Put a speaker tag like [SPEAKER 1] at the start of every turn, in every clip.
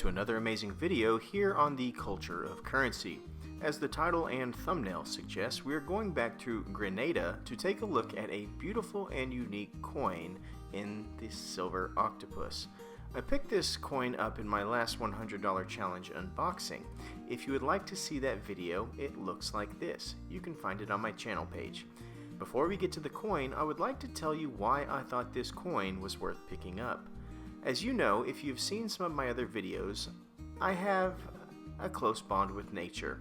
[SPEAKER 1] to another amazing video here on the culture of currency. As the title and thumbnail suggest, we are going back to Grenada to take a look at a beautiful and unique coin in the Silver Octopus. I picked this coin up in my last $100 challenge unboxing. If you would like to see that video, it looks like this. You can find it on my channel page. Before we get to the coin, I would like to tell you why I thought this coin was worth picking up. As you know, if you've seen some of my other videos, I have a close bond with nature.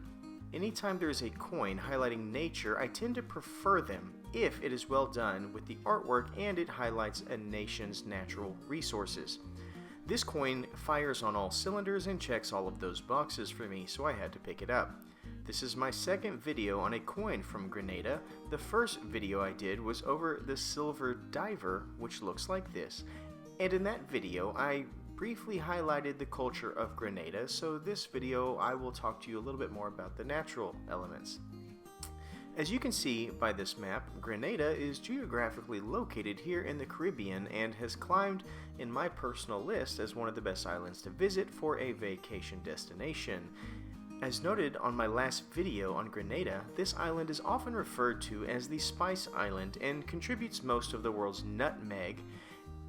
[SPEAKER 1] Anytime there is a coin highlighting nature, I tend to prefer them if it is well done with the artwork and it highlights a nation's natural resources. This coin fires on all cylinders and checks all of those boxes for me, so I had to pick it up. This is my second video on a coin from Grenada. The first video I did was over the Silver Diver, which looks like this. And in that video, I briefly highlighted the culture of Grenada, so this video I will talk to you a little bit more about the natural elements. As you can see by this map, Grenada is geographically located here in the Caribbean and has climbed in my personal list as one of the best islands to visit for a vacation destination. As noted on my last video on Grenada, this island is often referred to as the Spice Island and contributes most of the world's nutmeg,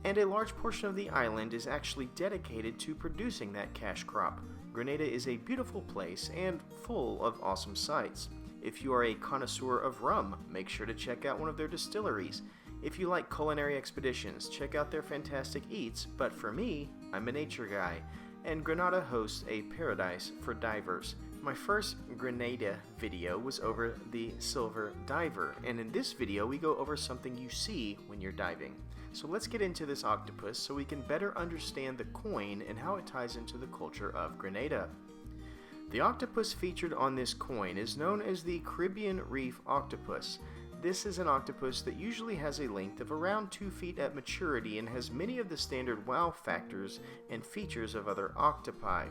[SPEAKER 1] and a large portion of the island is actually dedicated to producing that cash crop. Grenada is a beautiful place and full of awesome sights. If you are a connoisseur of rum, make sure to check out one of their distilleries. If you like culinary expeditions, check out their fantastic eats, but for me, I'm a nature guy, and Grenada hosts a paradise for divers. My first Grenada video was over the Silver Diver, and in this video we go over something you see when you're diving. So let's get into this octopus so we can better understand the coin and how it ties into the culture of Grenada. The octopus featured on this coin is known as the Caribbean Reef Octopus. This is an octopus that usually has a length of around 2 feet at maturity and has many of the standard wow factors and features of other octopi.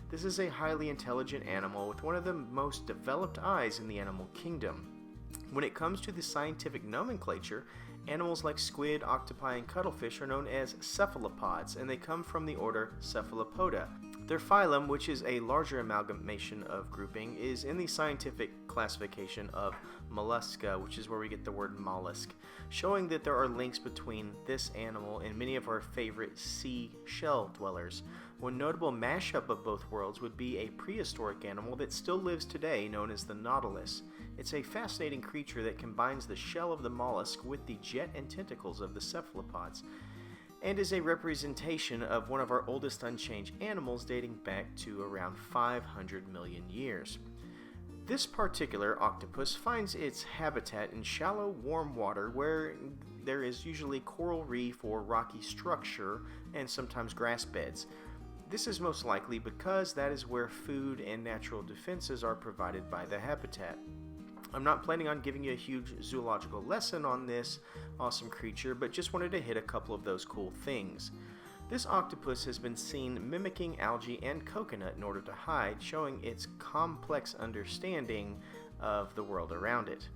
[SPEAKER 1] This is a highly intelligent animal with one of the most developed eyes in the animal kingdom. When it comes to the scientific nomenclature, animals like squid, octopi, and cuttlefish are known as cephalopods, and they come from the order Cephalopoda. Their phylum, which is a larger amalgamation of grouping, is in the scientific classification of Mollusca, which is where we get the word mollusk, showing that there are links between this animal and many of our favorite sea shell dwellers. One notable mashup of both worlds would be a prehistoric animal that still lives today known as the nautilus. It's a fascinating creature that combines the shell of the mollusk with the jet and tentacles of the cephalopods, and is a representation of one of our oldest unchanged animals dating back to around 500 million years. This particular octopus finds its habitat in shallow, warm water where there is usually coral reef or rocky structure and sometimes grass beds. This is most likely because that is where food and natural defenses are provided by the habitat. I'm not planning on giving you a huge zoological lesson on this awesome creature, but just wanted to hit a couple of those cool things. This octopus has been seen mimicking algae and coconut in order to hide, showing its complex understanding of the world around it.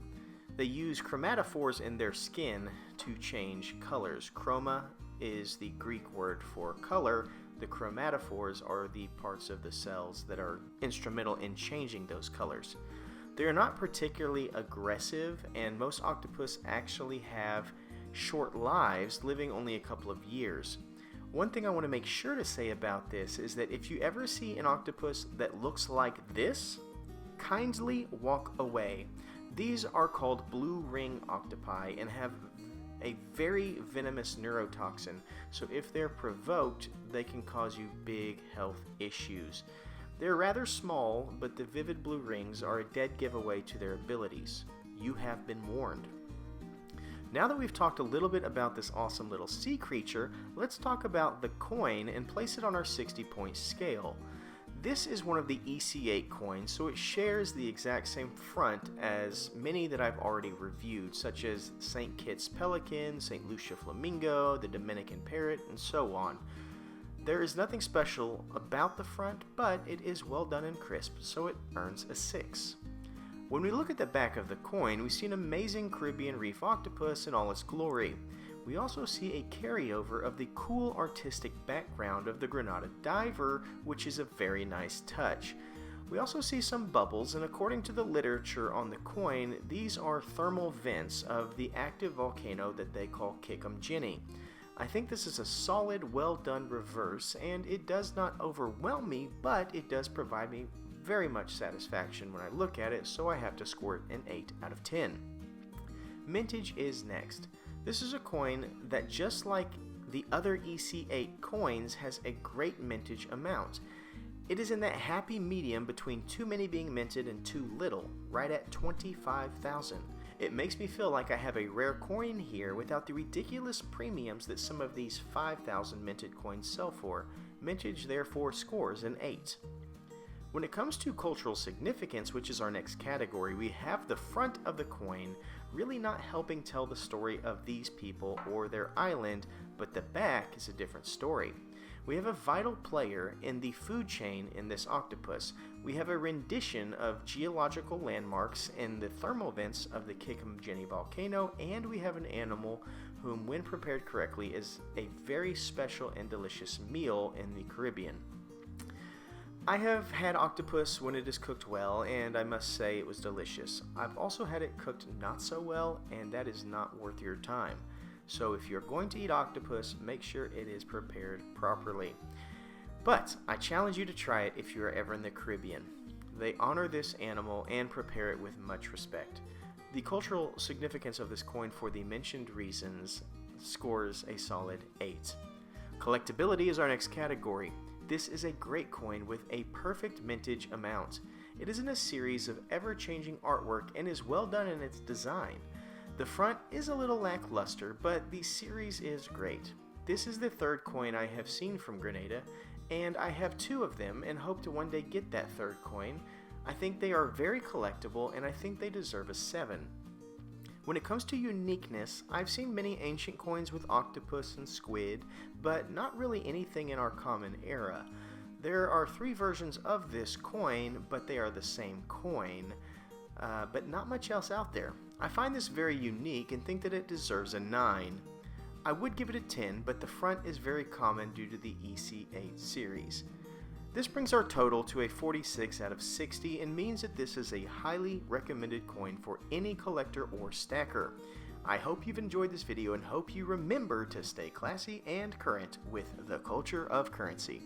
[SPEAKER 1] They use chromatophores in their skin to change colors. Chroma is the Greek word for color. The chromatophores are the parts of the cells that are instrumental in changing those colors. They are not particularly aggressive, and most octopus actually have short lives, living only a couple of years. One thing I want to make sure to say about this is that if you ever see an octopus that looks like this, kindly walk away. These are called blue ring octopi and have a very venomous neurotoxin, so if they're provoked, they can cause you big health issues. They're rather small, but the vivid blue rings are a dead giveaway to their abilities. You have been warned. Now that we've talked a little bit about this awesome little sea creature, let's talk about the coin and place it on our 60-point scale. This is one of the EC8 coins, so it shares the exact same front as many that I've already reviewed, such as St. Kitts pelican, St. Lucia flamingo, the Dominican parrot, and so on. There is nothing special about the front, but it is well done and crisp, so it earns a 6. When we look at the back of the coin, we see an amazing Caribbean reef octopus in all its glory. We also see a carryover of the cool artistic background of the Grenada diver, which is a very nice touch. We also see some bubbles, and according to the literature on the coin, these are thermal vents of the active volcano that they call Kikumjini. I think this is a solid, well done reverse, and it does not overwhelm me, but it does provide me very much satisfaction when I look at it, so I have to score it an 8 out of 10. Mintage is next. This is a coin that, just like the other EC8 coins, has a great mintage amount. It is in that happy medium between too many being minted and too little, right at 25,000. It makes me feel like I have a rare coin here without the ridiculous premiums that some of these 5,000 minted coins sell for. Mintage therefore scores an 8. When it comes to cultural significance, which is our next category, we have the front of the coin really not helping tell the story of these people or their island, but the back is a different story. We have a vital player in the food chain in this octopus. We have a rendition of geological landmarks in the thermal vents of the Kikumjini volcano, and we have an animal whom, when prepared correctly, is a very special and delicious meal in the Caribbean. I have had octopus when it is cooked well, and I must say it was delicious. I've also had it cooked not so well, and that is not worth your time. So if you're going to eat octopus, make sure it is prepared properly. But I challenge you to try it if you are ever in the Caribbean. They honor this animal and prepare it with much respect. The cultural significance of this coin, for the mentioned reasons, scores a solid 8. Collectability is our next category. This is a great coin with a perfect mintage amount. It is in a series of ever-changing artwork and is well done in its design. The front is a little lackluster, but the series is great. This is the third coin I have seen from Grenada, and I have 2 of them and hope to one day get that third coin. I think they are very collectible, and I think they deserve a 7. When it comes to uniqueness, I've seen many ancient coins with octopus and squid, but not really anything in our common era. There are 3 versions of this coin, but they are the same coin, but not much else out there. I find this very unique and think that it deserves a 9. I would give it a 10, but the front is very common due to the EC8 series. This brings our total to a 46 out of 60 and means that this is a highly recommended coin for any collector or stacker. I hope you've enjoyed this video and hope you remember to stay classy and current with the culture of currency.